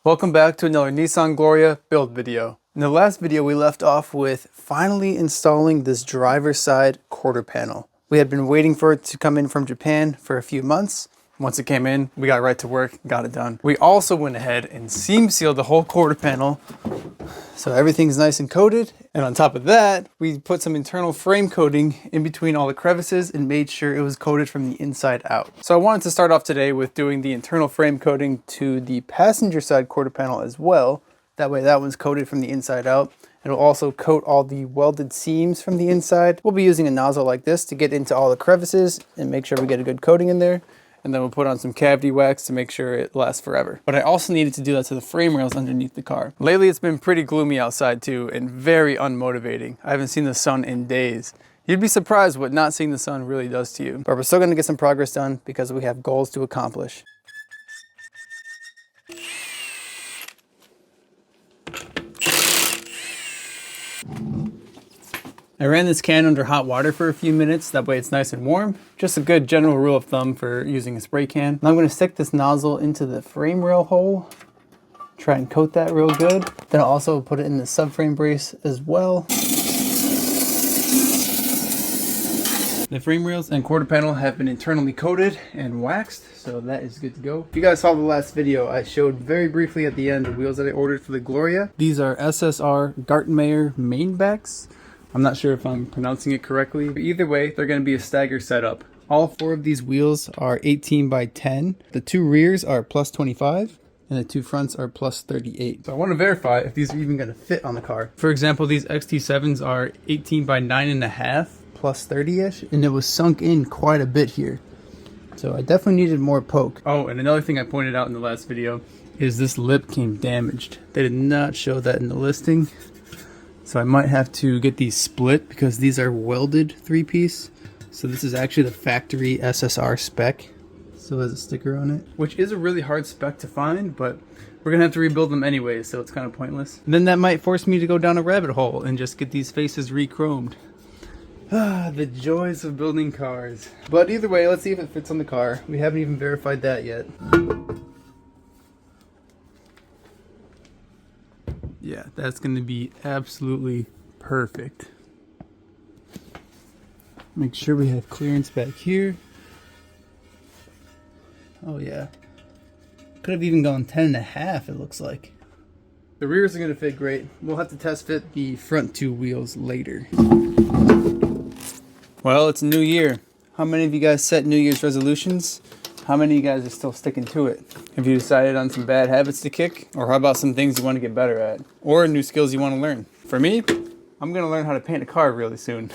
Welcome back to another Nissan Gloria build video. In the last video we left off with finally installing this driver's side quarter panel. We had been waiting for it to come in from Japan for a few months. Once it came in, we got right to work, got it done. We also went ahead and seam sealed the whole quarter panel, so everything's nice and coated. And on top of that, we put some internal frame coating in between all the crevices and made sure it was coated from the inside out. So I wanted to start off today with doing the internal frame coating to the passenger side quarter panel as well. That way that one's coated from the inside out. It'll also coat all the welded seams from the inside. We'll be using a nozzle like this to get into all the crevices and make sure we get a good coating in there. And then we'll put on some cavity wax to make sure it lasts forever. But I also needed to do that to the frame rails underneath the car. Lately it's been pretty gloomy outside too and very unmotivating. I haven't seen the sun in days. You'd be surprised what not seeing the sun really does to you. But we're still gonna get some progress done because we have goals to accomplish. I ran this can under hot water for a few minutes, that way it's nice and warm. Just a good general rule of thumb for using a spray can. Now I'm going to stick this nozzle into the frame rail hole, try and coat that real good. Then I'll also put it in the subframe brace as well. The frame rails and quarter panel have been internally coated and waxed, so that is good to go. If you guys saw the last video, I showed very briefly at the end the wheels that I ordered for the Gloria. These are SSR Gartenmeyer main backs. I'm not sure if I'm pronouncing it correctly, but either way, they're going to be a stagger setup. All four of these wheels are 18 by 10. The two rears are plus 25, and the two fronts are plus 38. So I want to verify if these are even going to fit on the car. For example, these XT7s are 18 by 9.5, plus 30-ish, and it was sunk in quite a bit here. So I definitely needed more poke. Oh, and another thing I pointed out in the last video is this lip came damaged. They did not show that in the listing. So I might have to get these split because these are welded 3-piece. So this is actually the factory SSR spec. Still has a sticker on it, which is a really hard spec to find, but we're gonna have to rebuild them anyway, so it's kind of pointless. And then that might force me to go down a rabbit hole and just get these faces re-chromed. Ah, the joys of building cars. But either way, let's see if it fits on the car. We haven't even verified that yet. Yeah, that's going to be absolutely perfect. Make sure we have clearance back here. Oh yeah. Could have even gone 10.5, it looks like. The rears are going to fit great. We'll have to test fit the front two wheels later. Well, it's a new year. How many of you guys set New Year's resolutions? How many of you guys are still sticking to it? Have you decided on some bad habits to kick? Or how about some things you want to get better at? Or new skills you want to learn? For me, I'm going to learn how to paint a car really soon.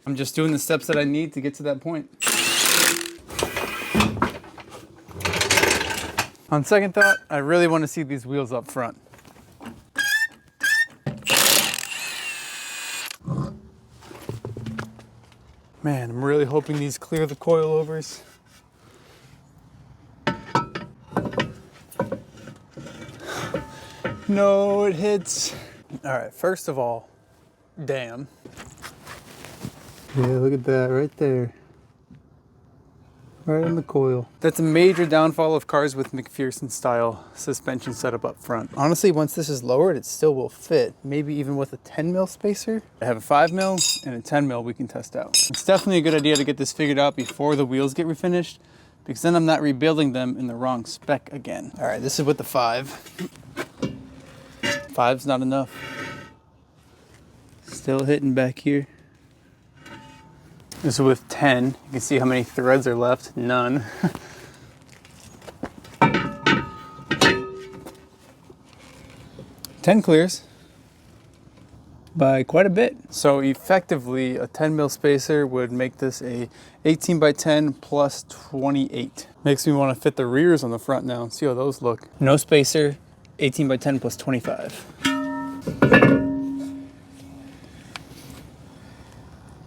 I'm just doing the steps that I need to get to that point. On second thought, I really want to see these wheels up front. Man, I'm really hoping these clear the coilovers. No, it hits. All right, first of all, damn. Yeah, look at that right there. Right on the coil. That's a major downfall of cars with McPherson style suspension setup up front. Honestly, once this is lowered, it still will fit. Maybe even with a 10 mil spacer. I have a 5 mil and a 10 mil we can test out. It's definitely a good idea to get this figured out before the wheels get refinished, because then I'm not rebuilding them in the wrong spec again. All right, this is with the 5. 5's not enough. Still hitting back here. This is with 10. You can see how many threads are left. None. Ten clears by quite a bit. So effectively, a 10 mil spacer would make this a 18 by 10 plus 28. Makes me want to fit the rears on the front now and see how those look. No spacer, 18 by 10 plus 25.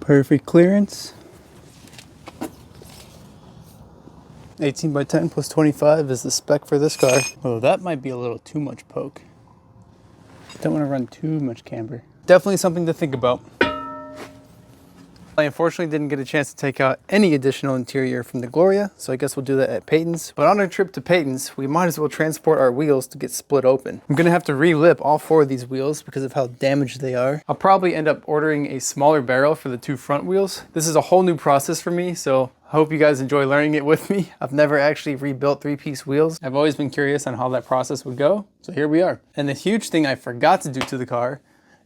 Perfect clearance. 18 by 10 plus 25 is the spec for this car. Well, that might be a little too much poke. Don't want to run too much camber. Definitely something to think about. I unfortunately didn't get a chance to take out any additional interior from the Gloria, so I guess we'll do that at Payton's. But on our trip to Payton's, we might as well transport our wheels to get split open. I'm gonna have to re-lip all 4 of these wheels because of how damaged they are. I'll probably end up ordering a smaller barrel for the 2 front wheels. This is a whole new process for me, so I hope you guys enjoy learning it with me. I've never actually rebuilt 3-piece wheels. I've always been curious on how that process would go, so here we are. And the huge thing I forgot to do to the car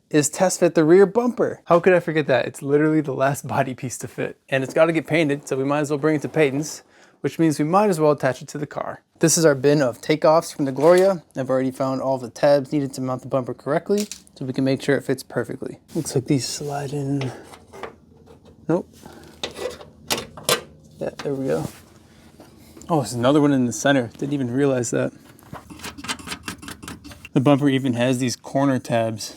is test fit the rear bumper. How could I forget that? It's literally the last body piece to fit. And it's gotta get painted, so we might as well bring it to Payton's, which means we might as well attach it to the car. This is our bin of takeoffs from the Gloria. I've already found all the tabs needed to mount the bumper correctly, so we can make sure it fits perfectly. Looks like these slide in. Nope. Yeah, there we go. Oh, there's another one in the center. Didn't even realize that. The bumper even has these corner tabs.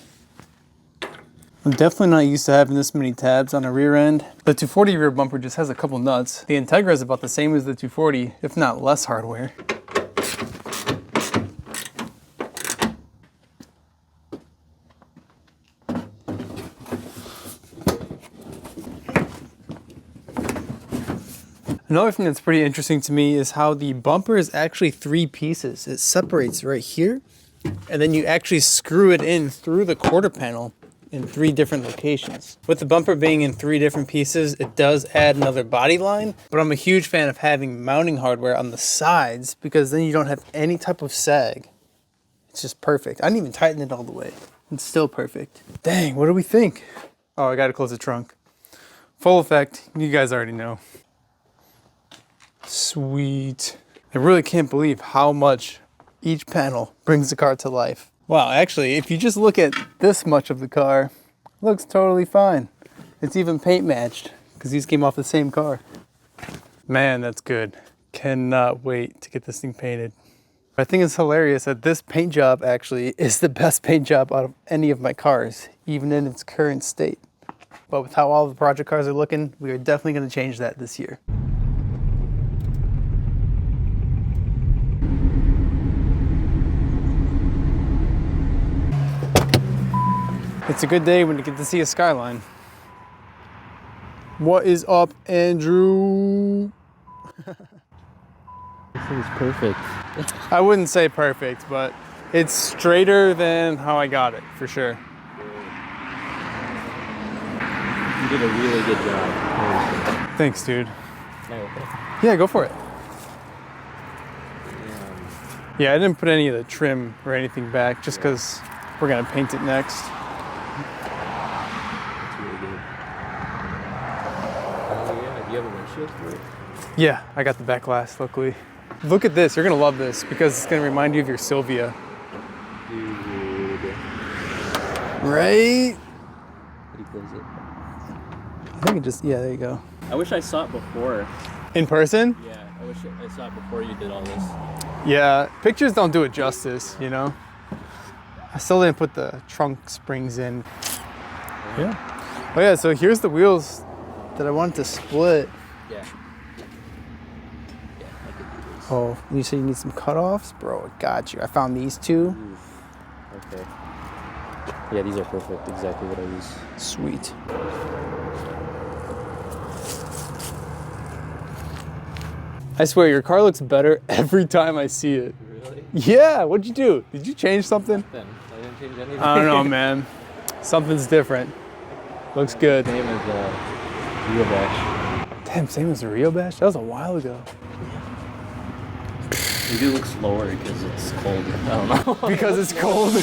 I'm definitely not used to having this many tabs on a rear end. The 240 rear bumper just has a couple nuts. The Integra is about the same as the 240, if not less hardware. Another thing that's pretty interesting to me is how the bumper is actually 3 pieces. It separates right here, and then you actually screw it in through the quarter panel in 3 different locations. With the bumper being in 3 different pieces, it does add another body line, but I'm a huge fan of having mounting hardware on the sides because then you don't have any type of sag. It's just perfect. I didn't even tighten it all the way. It's still perfect. Dang, what do we think? Oh, I gotta close the trunk. Full effect, you guys already know. Sweet. I really can't believe how much each panel brings the car to life. Wow, actually, if you just look at this much of the car, it looks totally fine. It's even paint matched because these came off the same car. Man, that's good. Cannot wait to get this thing painted. I think it's hilarious that this paint job actually is the best paint job out of any of my cars, even in its current state. But with how all the project cars are looking, we are definitely going to change that this year. It's a good day when you get to see a skyline. What is up, Andrew? This thing's perfect. I wouldn't say perfect, but it's straighter than how I got it, for sure. You did a really good job. Thanks, dude. Can I open it? Yeah, go for it. Yeah, I didn't put any of the trim or anything back just because we're gonna paint it next. Do you have a windshield for it? Yeah, I got the back glass, luckily. Look at this, you're gonna love this because it's gonna remind you of your Sylvia. Dude. Right? How do you close it? I think it just, yeah, there you go. I wish I saw it before. In person? Yeah, I wish I saw it before you did all this. Yeah, pictures don't do it justice, you know? I still didn't put the trunk springs in. Yeah. Oh yeah, so here's the wheels that I wanted to split. Yeah. Yeah, I could do this. Oh, you said you need some cutoffs? Bro, I got you. I found these 2. Ooh. Okay. Yeah, these are perfect. Exactly what I use. Sweet. I swear, your car looks better every time I see it. Really? Yeah, what'd you do? Did you change something? Then I didn't change anything. I don't know, man. Something's different. Looks good. Same as the Rio Bash. Damn, same as the Rio Bash? That was a while ago. Maybe it looks lower because it's cold. I don't know. Because it's cold.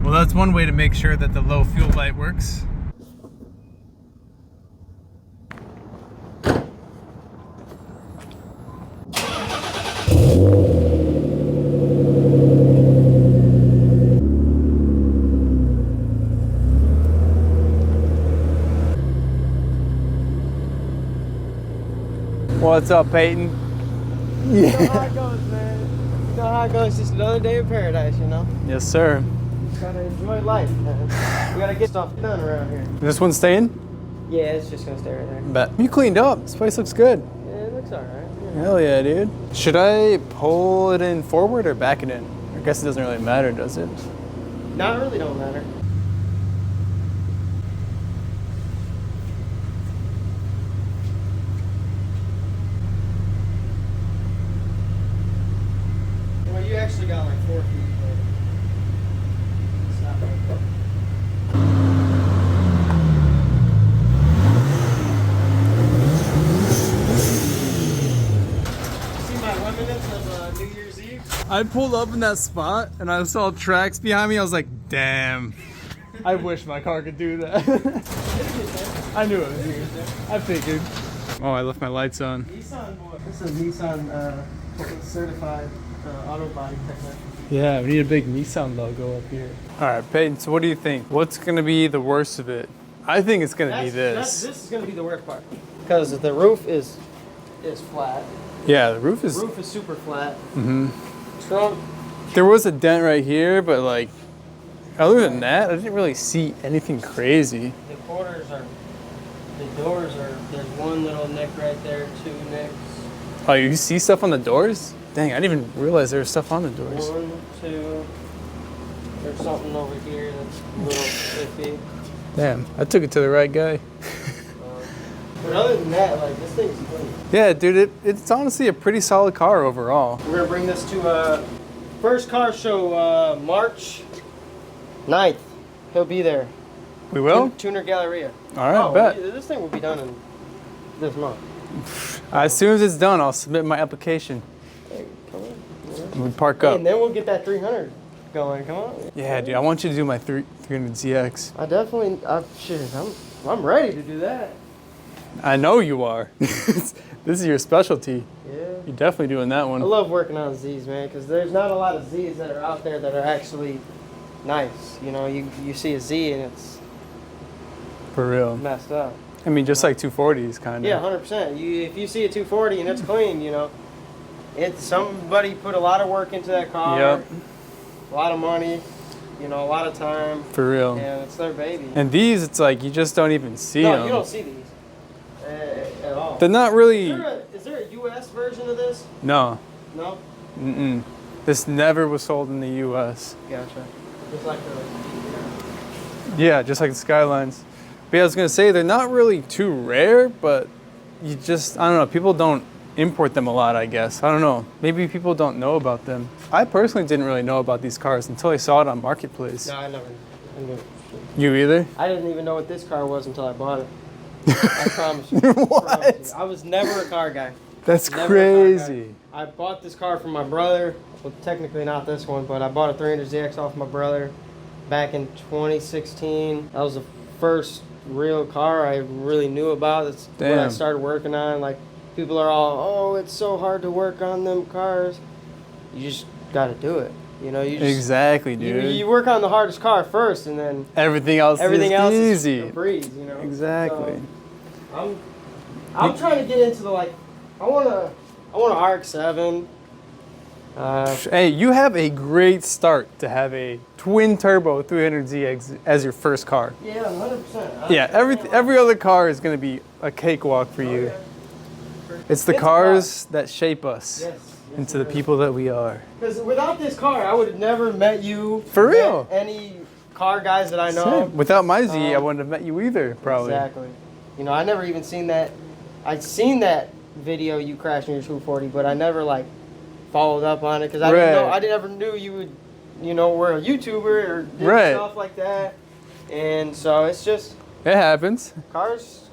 Well, that's one way to make sure that the low fuel light works. What's up, Payton? You know how it goes, man. You know how it goes. Just another day in paradise, you know? Yes, sir. Gotta enjoy life, man. We gotta get stuff done around here. This one staying? Yeah, it's just gonna stay right there. Bet. You cleaned up. This place looks good. Yeah, it looks alright. Yeah. Hell yeah, dude. Should I pull it in forward or back it in? I guess it doesn't really matter, does it? No, it really don't matter. Well, you actually got like 4 feet. But it's not like that. New Year's Eve? I pulled up in that spot and I saw tracks behind me. I was like, damn. I wish my car could do that. I knew it was you. I figured. Oh, I left my lights on. Nissan boy. This is Nissan certified auto body technician. Yeah, we need a big Nissan logo up here. All right, Peyton, so what do you think? What's going to be the worst of it? I think it's going to be this. This is going to be the worst part. Because the roof is flat. Yeah, the roof is... The roof is super flat. Mm-hmm. Trunk. There was a dent right here, but like, other than that, I didn't really see anything crazy. The corners are... The doors are... There's one little nick right there, 2 nicks. Oh, you see stuff on the doors? Dang, I didn't even realize there was stuff on the doors. 1, 2... There's something over here that's a little iffy. Damn, I took it to the right guy. But other than that, like, this thing's clean. Yeah, dude, it's honestly a pretty solid car overall. We're gonna bring this to first car show March 9th. He'll be there. We will? Tuner Galleria. All right, bet. This thing will be done in this month. As soon as it's done, I'll submit my application. Hey, come on. We park up. And then we'll get that 300 going. Come on. Yeah, dude, I want you to do my 300ZX. I definitely, I'm ready to do that. I know you are. This is your specialty. Yeah. You're definitely doing that one. I love working on Z's, man, because there's not a lot of Z's that are out there that are actually nice. You know, you see a Z and it's For real. messed up. I mean, just like 240s, kind of. Yeah, 100%. If you see a 240 and it's clean, you know, somebody put a lot of work into that car. Yep. A lot of money, you know, a lot of time. For real. And it's their baby. And these, it's like you just don't even see them. No, you don't see these at all. They're not really... Is there a US version of this? No. No? Mm-mm. This never was sold in the U.S. Gotcha. Just like the... Yeah, just like the Skylines. But yeah, I was going to say, they're not really too rare, but you just, I don't know, people don't import them a lot, I guess. I don't know. Maybe people don't know about them. I personally didn't really know about these cars until I saw it on Marketplace. No, I never. You either? I didn't even know what this car was until I bought it. I promise you. What? I promise you. I was never a car guy. That's Never a car guy. crazy. I bought this car from my brother. Well, technically not this one, but I bought a 300ZX off my brother back in 2016. That was the first real car I really knew about. That's what I started working on. Like, people are all, oh, it's so hard to work on them cars. You just got to do it. You know, you just, Exactly, dude. You work on the hardest car first, and then everything else is easy. Is a breeze, you know. Exactly. So, I'm trying to get into the, like, I want a RX-7. Hey, you have a great start to have a twin turbo 300ZX as your first car. Yeah, 100%. Yeah, every other car is going to be a cakewalk for you. Okay. It's the cars that shape us into the it is. people that we are. Because without this car, I would have never met you. For real. Met any car guys that I know. Same. Without my Z, I wouldn't have met you either, probably. Exactly. You know, I never even seen that. I'd seen that video you crashing your 240, but I never like followed up on it because I didn't know. I never knew you would, you know, were a YouTuber or did stuff like that. And so it's just. It happens. Cars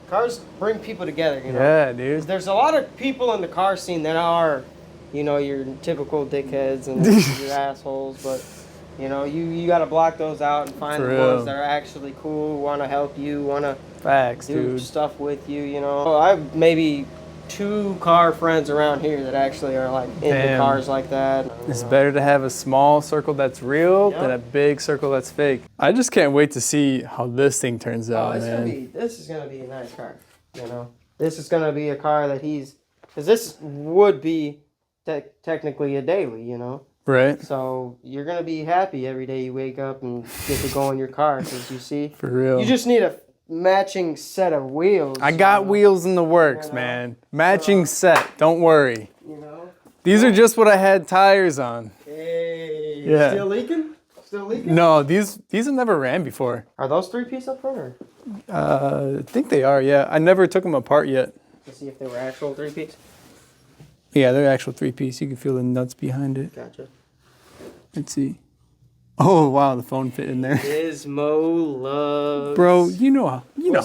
bring people together, you know. Yeah, dude. There's a lot of people in the car scene that are, you know, your typical dickheads and your assholes, but you know, you got to block those out and find the ones that are actually cool, want to help you, want to do stuff with you, you know. I have maybe 2 car friends around here that actually are like into cars like that. It's better to have a small circle that's real than a big circle that's fake. I just can't wait to see how this thing turns out, man. This is gonna be a nice car, you know. This is gonna be a car that he's because this would be technically a daily, you know. Right. So you're gonna be happy every day you wake up and get to go in your car, because you see, For real. you just need a matching set of wheels. I got wheels in the works, man. Matching set. Don't worry. You know. These are just what I had tires on. Hey. Yeah. Still leaking? Still leaking? No, these have never ran before. Are those 3-piece up front, or? I think they are. Yeah, I never took them apart yet. To see if they were actual 3-piece. Yeah, they're actual 3-piece. You can feel the nuts behind it. Gotcha. Let's see. Oh wow, the phone fit in there. Gizmo loves. Bro, you know how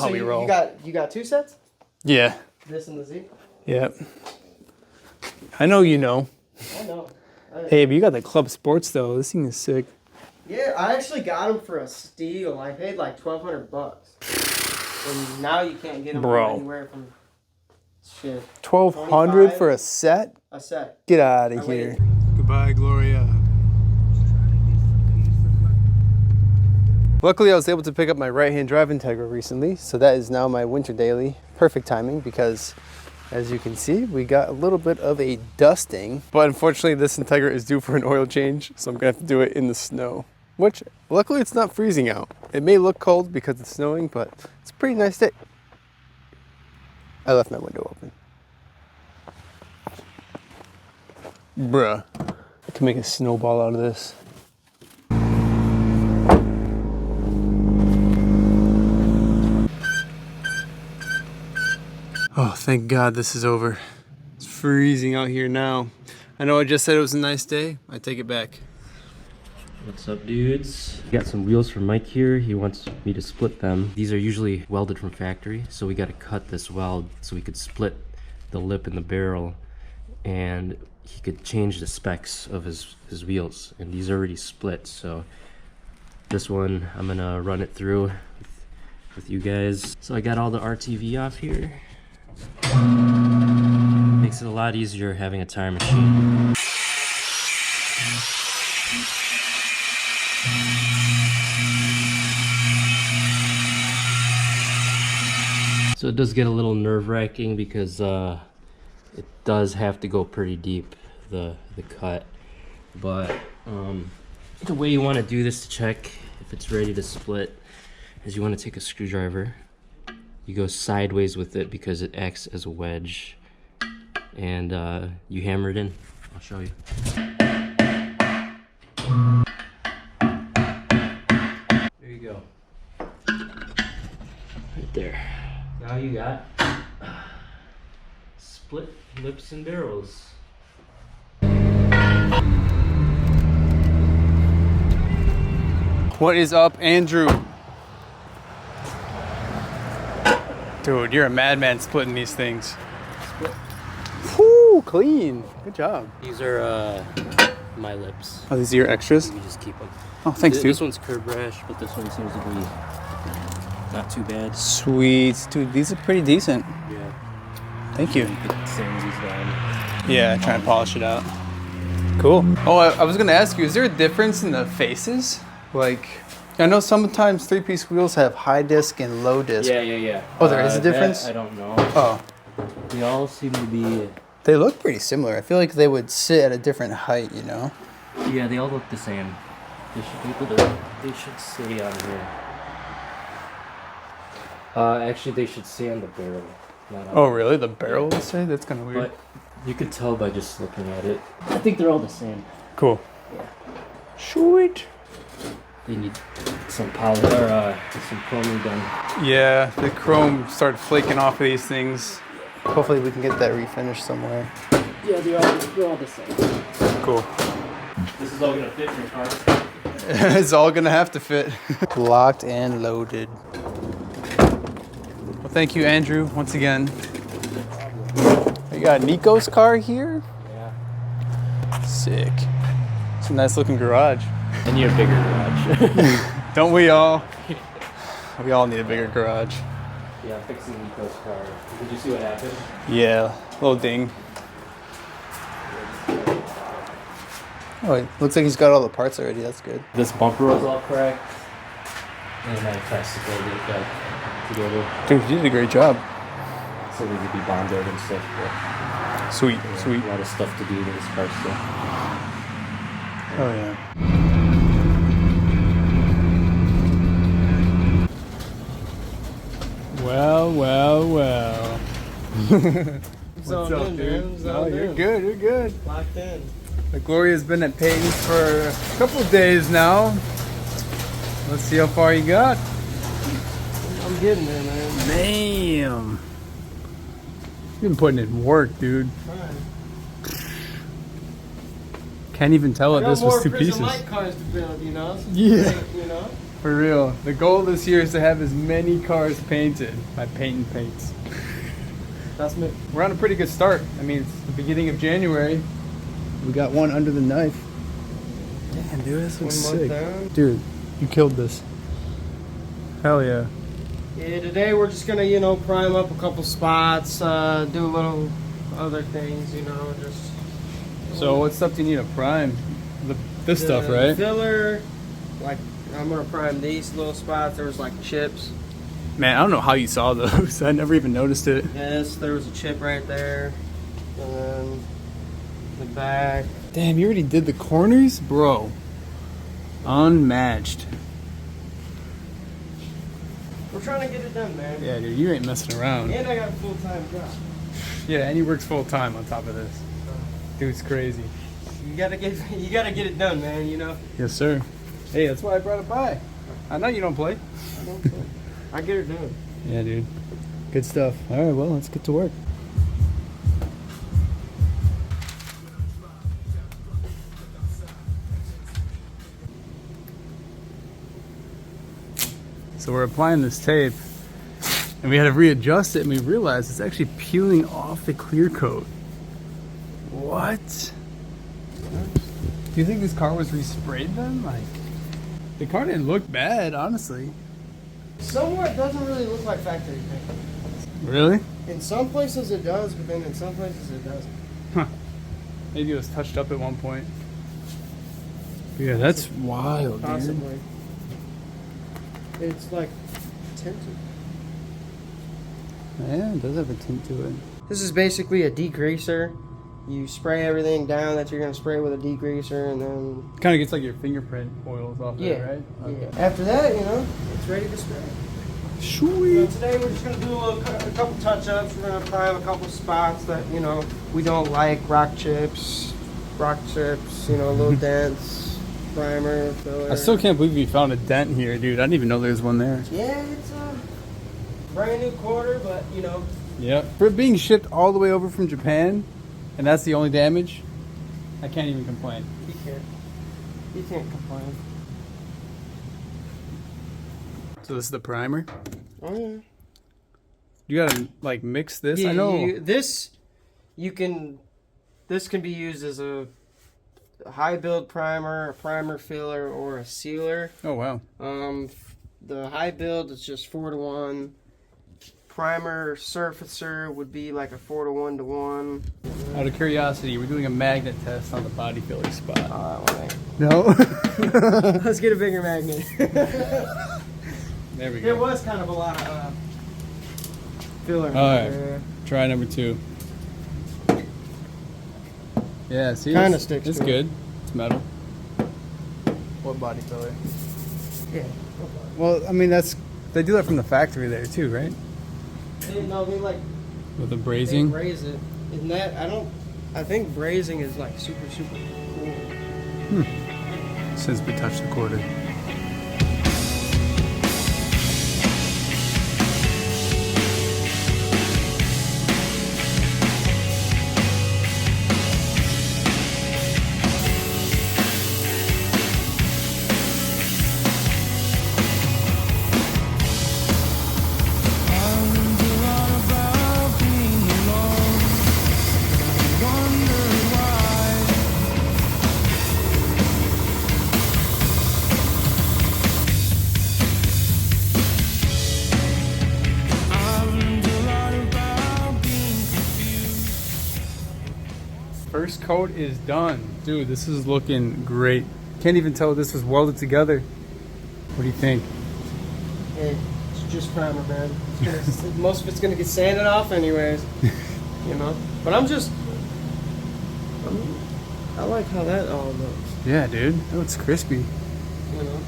we roll. You got 2 sets? Yeah. This and the Z? Yep. I know you know. I know. Hey, but you got the Club Sports though. This thing is sick. Yeah, I actually got them for a steal. I paid like $1,200. And now you can't get them from anywhere from shit. 1,200 for a set? A set. Get out of here. Goodbye, Gloria. Luckily, I was able to pick up my right-hand drive Integra recently, so that is now my winter daily. Perfect timing because, as you can see, we got a little bit of a dusting. But unfortunately, this Integra is due for an oil change, so I'm gonna have to do it in the snow. Which, luckily, it's not freezing out. It may look cold because it's snowing, but it's a pretty nice day. I left my window open. Bruh, I can make a snowball out of this. Oh, thank God this is over. It's freezing out here now. I know I just said it was a nice day. I take it back. What's up, dudes? Got some wheels from Mike here. He wants me to split them. These are usually welded from factory, so we got to cut this weld so we could split the lip and the barrel, and he could change the specs of his wheels. And these are already split, so this one I'm gonna run it through with you guys. So I got all the RTV off here. Makes it a lot easier having a tire machine. So it does get a little nerve-wracking because it does have to go pretty deep, the cut. But the way you want to do this to check if it's ready to split is you want to take a screwdriver. You go sideways with it because it acts as a wedge, and you hammer it in. I'll show you. There you go. Right there. Now you got split lips and barrels. What is up, Andrew? Dude, you're a madman splitting these things. Split. Whoo, clean. Good job. These are my lips. Oh, these are your extras? You just keep them. Oh, thanks, dude. This one's curb rash, but this one seems to be not too bad. Sweet. Dude, these are pretty decent. Yeah. Thank you. You could sand these down. Yeah, try and polish it out. Cool. Oh, I was gonna ask you, is there a difference in the faces? Like, I know sometimes 3-piece wheels have high disc and low disc. Yeah. Oh, there is a difference? I don't know. Oh. They all seem to be... They look pretty similar. I feel like they would sit at a different height, you know? Yeah, they all look the same. They should stay on here. Actually, they should stay on the barrel. Not on Oh, really? The barrel would say? That's kind of weird. But you could tell by just looking at it. I think they're all the same. Cool. Yeah. Sweet. They need some polish or some chroming done. Yeah, the chrome started flaking off of these things. Hopefully we can get that refinished somewhere. Yeah, they're all the same. Cool. This is all gonna fit in your car. It's all gonna have to fit. Locked and loaded. Well, thank you, Andrew, once again. We got Nico's car here. Yeah. Sick. It's a nice looking garage. I need a bigger garage. Don't we all? We all need a bigger garage. Yeah, I'm fixing Nico's car. Did you see what happened? Yeah, little ding. Oh, it looks like he's got all the parts already. That's good. This bumper was all cracked, and I plasticated it back together Dude, you did a great job. so they could be bonded and stuff. But Sweet, sweet. A lot of stuff to do to this car still. Oh yeah. Well. What's up, dude? No, you're good, you're good. Locked in. The Gloria's been at Payton's for a couple of days now. Let's see how far you got. I'm getting there, man. Damn. You've been putting in work, dude. Fine. Can't even tell that this was 2 pieces. Light cars to build, you know? Yeah. You know? For real. The goal this year is to have as many cars painted by Payton Paints. That's me. We're on a pretty good start. I mean, it's the beginning of January. We got one under the knife. Damn, dude, this looks 1 month sick. down. Dude, you killed this. Hell yeah. Yeah, today we're just gonna, you know, prime up a couple spots, do a little other things, you know, just. So what stuff do you need to prime? This stuff, right? Filler, like I'm gonna prime these little spots. There was like chips. Man, I don't know how you saw those. I never even noticed it. Yes, there was a chip right there, and then the back. Damn, you already did the corners? Bro. Unmatched. We're trying to get it done, man. Yeah, dude, you ain't messing around. And I got a full-time job. Yeah, and he works full time on top of this. Dude's crazy. You gotta get it done, man. You know. Yes, sir. Hey, that's why I brought it by. I know you don't play. I don't know. I get it done. Yeah, dude. Good stuff. All right, well, let's get to work. So we're applying this tape, and we had to readjust it, and we realized it's actually peeling off the clear coat. What? Do you think this car was resprayed then? Like, the car didn't look bad, honestly. Somewhere it doesn't really look like factory paint. Really? In some places it does, but then in some places it doesn't. Huh. Maybe it was touched up at one point. Yeah, that's wild, dude. Possibly. It's like tinted. Yeah, it does have a tint to it. This is basically a degreaser. You spray everything down that you're going to spray with a degreaser, and then... Kind of gets like your fingerprint oils off Yeah, there, right? Okay. yeah. After that, you know, it's ready to spray. Sweet. So today we're just going to do a couple touch-ups. We're going to prime a couple spots that, you know, we don't like. Rock chips, you know, little dents, primer, filler. I still can't believe you found a dent here, dude. I didn't even know there was one there. Yeah, it's a brand new quarter, but, you know. Yep. For it being shipped all the way over from Japan, and that's the only damage, I can't even complain. You can't complain. So this is the primer? Oh, yeah. You gotta, like, mix this? Yeah, I know. This can be used as a high build primer, a primer filler, or a sealer. Oh, wow. The high build is just 4-to-1. Primer surfacer would be like a 4-to-1 to 1. Out of curiosity, we're doing a magnet test on the body filler spot. That one. No? Let's get a bigger magnet. There we There go. was kind of a lot of filler. All right. Try number 2. Yeah, see? Kinda sticks It's to it. good. It's metal. What body filler? Yeah. Well, I mean, they do that from the factory there too, right? No, they like With the they brazing? braise it. And that I think brazing is like super cool. Since we touched the quarter. First coat is done. Dude, this is looking great. Can't even tell this was welded together. What do you think? It's just primer, man. Most of it's gonna get sanded off anyways. You know? But I'm just I like how that all looks. Yeah, dude. That looks crispy. You know.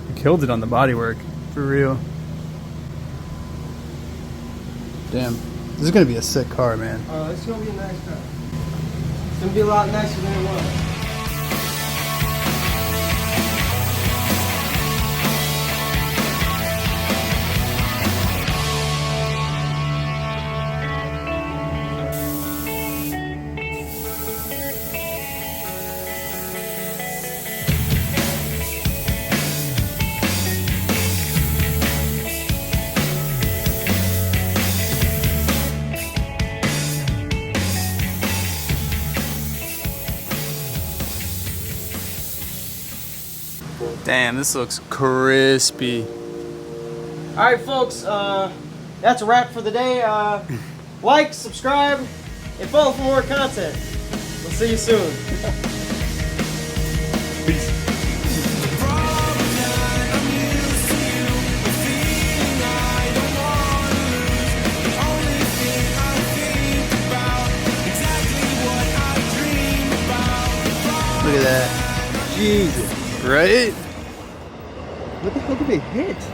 You killed it on the bodywork. For real. Damn. This is gonna be a sick car, man. Oh, it's gonna be a nice car. It's gonna be a lot nicer than it was. Damn, this looks crispy. All right, folks. That's a wrap for the day. Like, subscribe, and follow for more content. We'll see you soon. Peace. Look at that. Jesus. Right? What the hell did they hit?